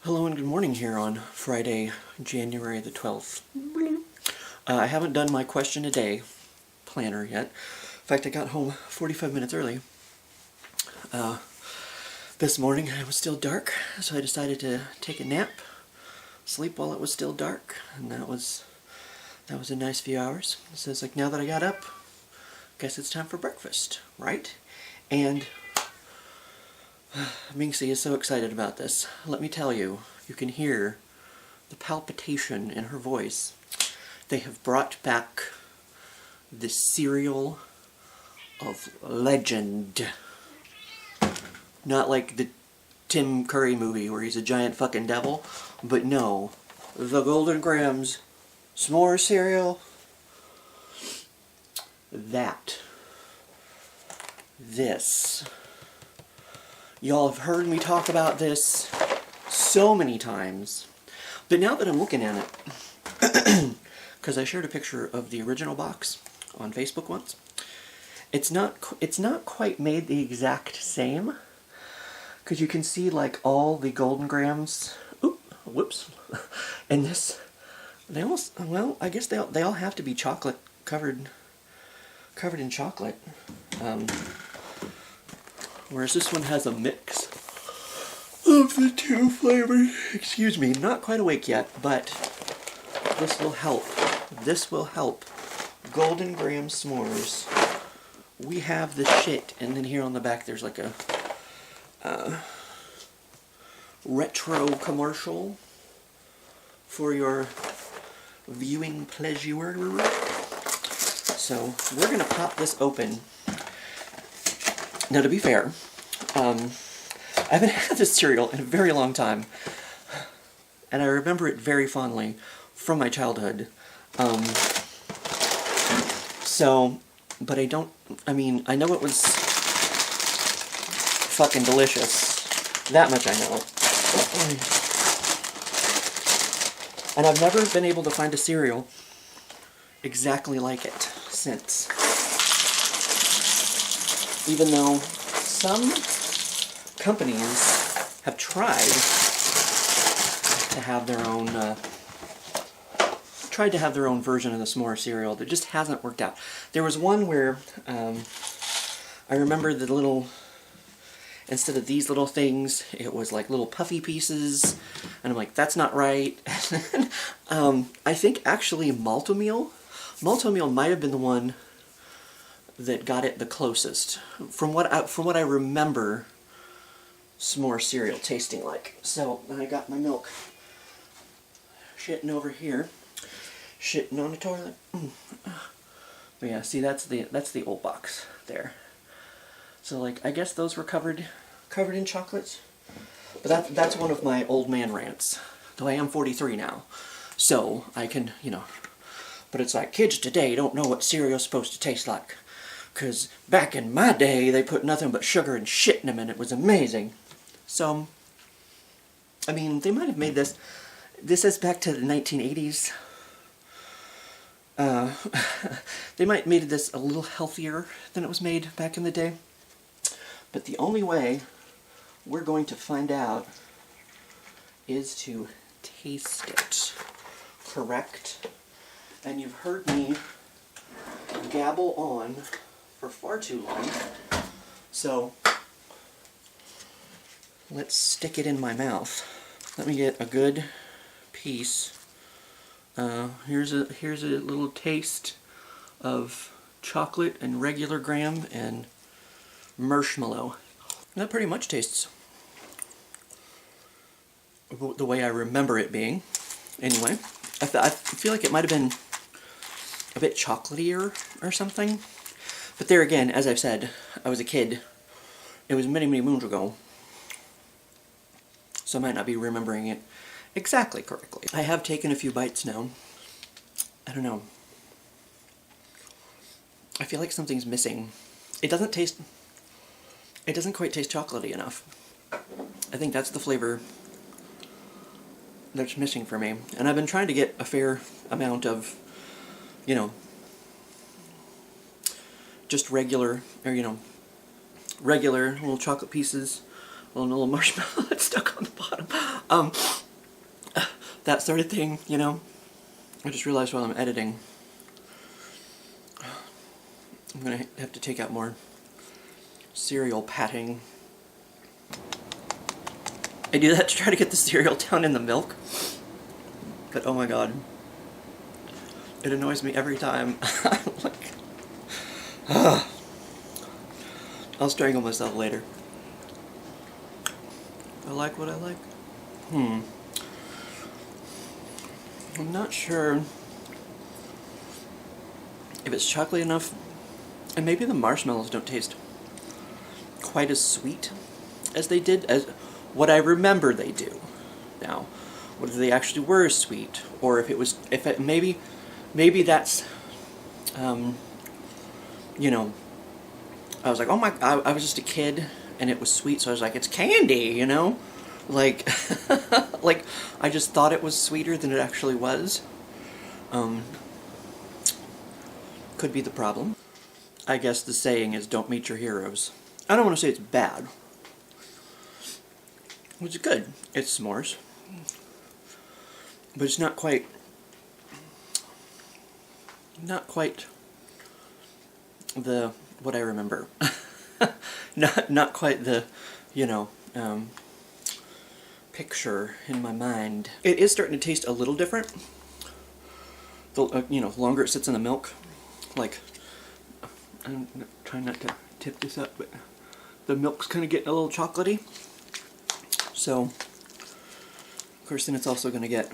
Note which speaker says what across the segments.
Speaker 1: Hello and good morning here on Friday, January the 12th. I haven't done my question a day planner yet. In fact, I got home 45 minutes early. This morning it was still dark, so I decided to take a nap, sleep while it was still dark, and that was a nice few hours. So it's like, now that I got up, guess it's time for breakfast, right? And Minxie is so excited about this. Let me tell you, you can hear the palpitation in her voice. They have brought back the cereal of legend. Not like the Tim Curry movie where he's a giant fucking devil, but no, the Golden Grahams S'mores cereal. This. Y'all have heard me talk about this so many times, but now that I'm looking at it, because I shared a picture of the original box on Facebook once, it's not quite made the exact same, because you can see like all the Golden Grahams, whoops, and this, they almost, well, I guess they all have to be chocolate covered in chocolate. Whereas this one has a mix of the two flavors. Excuse me, not quite awake yet, but this will help. This will help. Golden Graham S'mores. We have the shit, and then here on the back there's like a retro commercial for your viewing pleasure. So we're gonna pop this open. Now, to be fair, I haven't had this cereal in a very long time, and I remember it very fondly from my childhood. But I know it was fucking delicious. That much I know. And I've never been able to find a cereal exactly like it since. Even though some companies have tried to have their own version of the S'more cereal, that just hasn't worked out. There was one where I remember the little, instead of these little things, it was like little puffy pieces, and I'm like, that's not right. I think actually Malto-Meal might have been the one that got it the closest, from what I remember S'more cereal tasting like. So then I got my milk shitting over here, shitting on the toilet. But yeah, see, that's the old box there. So like, I guess those were covered in chocolates. But that's one of my old man rants. Though I am 43 now, so I can, But it's like, kids today don't know what cereal's supposed to taste like. Because back in my day, they put nothing but sugar and shit in them, and it was amazing. So, I mean, they might have made this. This is back to the 1980s. They might have made this a little healthier than it was made back in the day. But the only way we're going to find out is to taste it. Correct? And you've heard me gabble on for far too long, so let's stick it in my mouth. Let me get a good piece. Here's a little taste of chocolate and regular graham and marshmallow. And that pretty much tastes the way I remember it being. Anyway, I feel like it might have been a bit chocolatier or something. But there again, as I've said, I was a kid. It was many, many moons ago. So I might not be remembering it exactly correctly. I have taken a few bites now. I don't know. I feel like something's missing. It doesn't quite taste chocolatey enough. I think that's the flavor that's missing for me. And I've been trying to get a fair amount of, just regular, or regular little chocolate pieces, little marshmallow that's stuck on the bottom. that sort of thing, you know. I just realized while I'm editing, I'm gonna have to take out more cereal patting. I do that to try to get the cereal down in the milk, but oh my god, it annoys me every time. I'm like, I'll strangle myself later. I like what I like. I'm not sure if it's chocolatey enough, and maybe the marshmallows don't taste quite as sweet as they did, as what I remember they do. Now, whether they actually were sweet, or if it was, maybe that's, you know, I was like, oh my, I was just a kid, and it was sweet, so I was like, it's candy, you know? Like, like, I just thought it was sweeter than it actually was. Could be the problem. I guess the saying is, don't meet your heroes. I don't want to say it's bad. It's good. It's s'mores. But it's not quite the, what I remember. not quite the, you know, picture in my mind. It is starting to taste a little different. The, you know, the longer it sits in the milk. Like, I'm trying not to tip this up, but the milk's kind of getting a little chocolatey. So, of course, then it's also going to get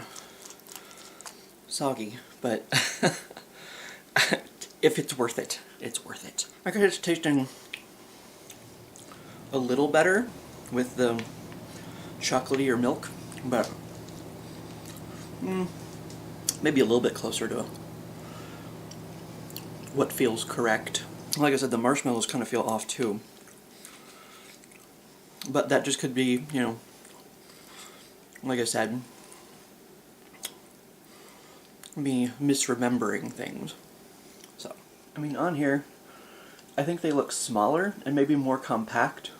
Speaker 1: soggy, but if it's worth it, it's worth it. I guess it's tasting a little better with the chocolatey or milk, but maybe a little bit closer to what feels correct. Like I said, the marshmallows kind of feel off too, but that just could be, you know, like I said, me misremembering things. So, I mean, on here, I think they look smaller and maybe more compact.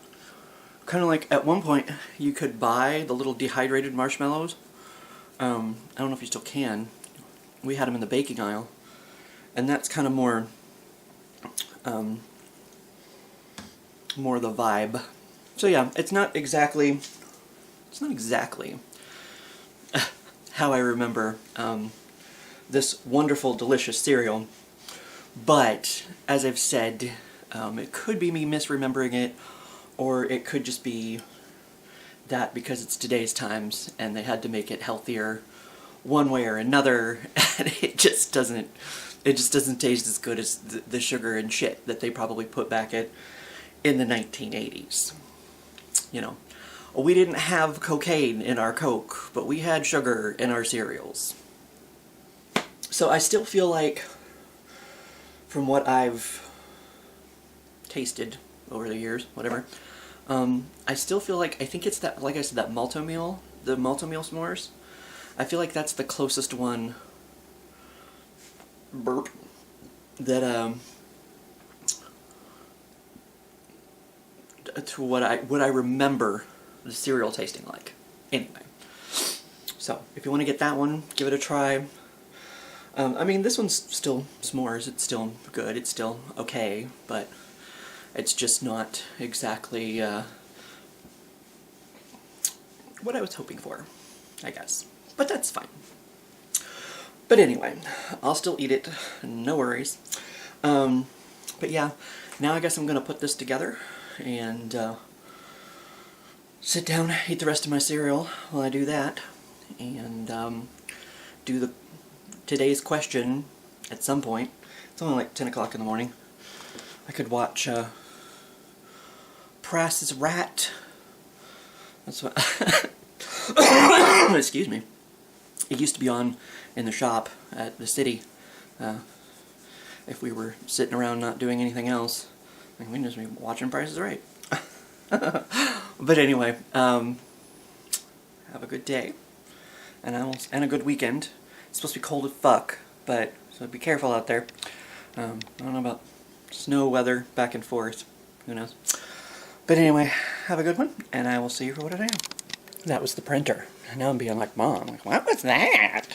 Speaker 1: Kind of like, at one point, you could buy the little dehydrated marshmallows. I don't know if you still can. We had them in the baking aisle. And that's kind of more, more the vibe. So yeah, it's not exactly how I remember this wonderful, delicious cereal. But, as I've said, it could be me misremembering it, or it could just be that because it's today's times and they had to make it healthier one way or another, and it just doesn't taste as good as the sugar and shit that they probably put back in the 1980s. You know, we didn't have cocaine in our Coke, but we had sugar in our cereals. So I still feel like, from what I've tasted over the years, whatever, I still feel like, I think it's that, like I said, that Malto-meal, the Malto-meal s'mores. I feel like that's the closest one, burp, that, to what I remember the cereal tasting like. Anyway, so if you want to get that one, give it a try. I mean, this one's still s'mores. It's still good. It's still okay, but it's just not exactly what I was hoping for, I guess. But that's fine. But anyway, I'll still eat it. No worries. But yeah, now I guess I'm going to put this together and sit down, eat the rest of my cereal while I do that, and do today's question at some point. It's only like 10 o'clock in the morning. I could watch Prass's Rat. That's what... Excuse me. It used to be on in the shop at the city. If we were sitting around not doing anything else, like, we'd just be watching Price is Right. But anyway, have a good day, and a good weekend. It's supposed to be cold as fuck, but so be careful out there. I don't know about snow weather back and forth. Who knows? But anyway, have a good one, and I will see you for what I am. That was the printer. And now I'm being like, Mom, like, what was that?